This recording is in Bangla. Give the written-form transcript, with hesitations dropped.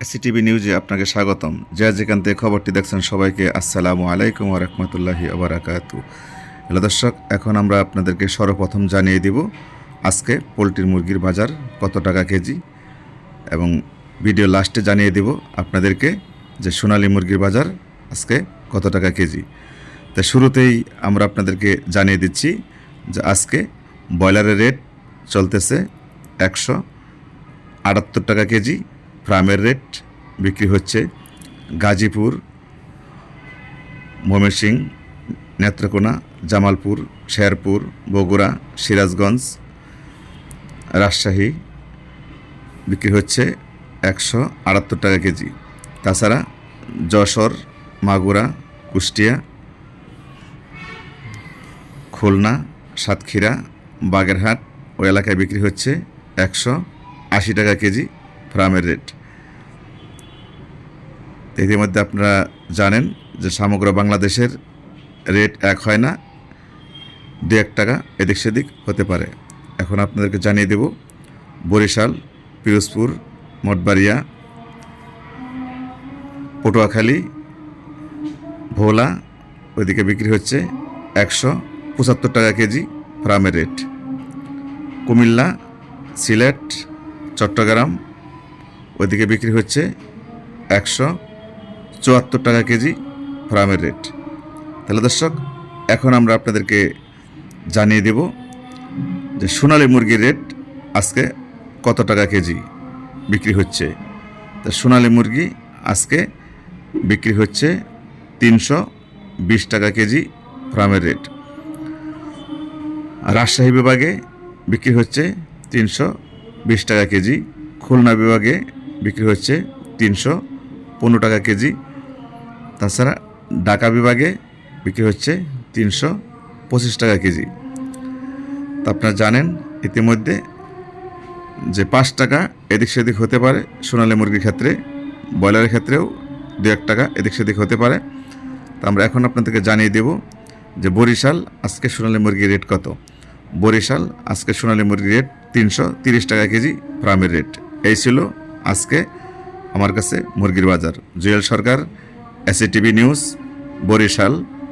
এসিটিভি নিউজে আপনাকে স্বাগতম। যা যেখান থেকে খবরটি দেখছেন সবাইকে আসসালামু আলাইকুম ওয়া রাহমাতুল্লাহি ওয়া বারাকাতুহু। হ্যালো দর্শক, এখন আমরা আপনাদেরকে সর্বপ্রথম জানিয়ে দেব আজকে পোলট্রির মুরগির বাজার কত টাকা কেজি, এবং ভিডিও লাস্টে জানিয়ে দেব আপনাদেরকে যে সোনালী মুরগির বাজার আজকে কত টাকা কেজি। তো শুরুতেই আমরা আপনাদেরকে জানিয়ে দিচ্ছি যে আজকে ব্রয়লারের রেট চলতেছে 178 টাকা কেজি। ফার্মের রেট বিক্রি হচ্ছে গাজীপুর, ময়মনসিংহ, নেত্রকোনা, জামালপুর, শেরপুর, বগুড়া, সিরাজগঞ্জ, রাজশাহী বিক্রি হচ্ছে 178 টাকা কেজি। তাছাড়া যশোর, মাগুরা, কুষ্টিয়া, খুলনা, সাতক্ষীরা, বাগেরহাট ওই এলাকায় বিক্রি হচ্ছে 180 টাকা কেজি ফার্মের রেট। ইতিমধ্যে আপনারা জানেন যে সমগ্র বাংলাদেশের রেট এক হয় না, 2-1 টাকা এদিক সেদিক হতে পারে। এখন আপনাদেরকে জানিয়ে দেব বরিশাল, পিরোজপুর, মঠবাড়িয়া, পটুয়াখালী, ভোলা ওইদিকে বিক্রি হচ্ছে 175 টাকা কেজি ফার্মের রেট। কুমিল্লা, সিলেট, চট্টগ্রাম ওইদিকে বিক্রি হচ্ছে 174 টাকা কেজি ফার্মের রেট। তাহলে দর্শক, এখন আমরা আপনাদেরকে জানিয়ে দেব যে সোনালী মুরগির রেট আজকে কত টাকা কেজি বিক্রি হচ্ছে। তা সোনালী মুরগি আজকে বিক্রি হচ্ছে 320 টাকা কেজি ফার্মের রেট। রাজশাহী বিভাগে বিক্রি হচ্ছে 320 টাকা কেজি। খুলনা বিভাগে বিক্রি হচ্ছে 315 টাকা কেজি। তাছাড়া ঢাকা বিভাগে বিক্রি হচ্ছে 325 টাকা কেজি। তা আপনারা জানেন ইতিমধ্যে যে 5 টাকা এদিক সেদিক হতে পারে সোনালী মুরগির ক্ষেত্রে, ব্রয়লারের ক্ষেত্রেও 2-1 টাকা এদিক সেদিক হতে পারে। তা আমরা এখন আপনাদেরকে জানিয়ে দেব যে বরিশাল আজকে সোনালী মুরগির রেট কত। বরিশাল আজকে সোনালী মুরগির রেট 330 টাকা কেজি ফার্মের রেট। এই ছিল আজকে আমার কাছে মুরগির বাজার। জুয়েল সরকার, এসিটিভি নিউজ, বরিশাল।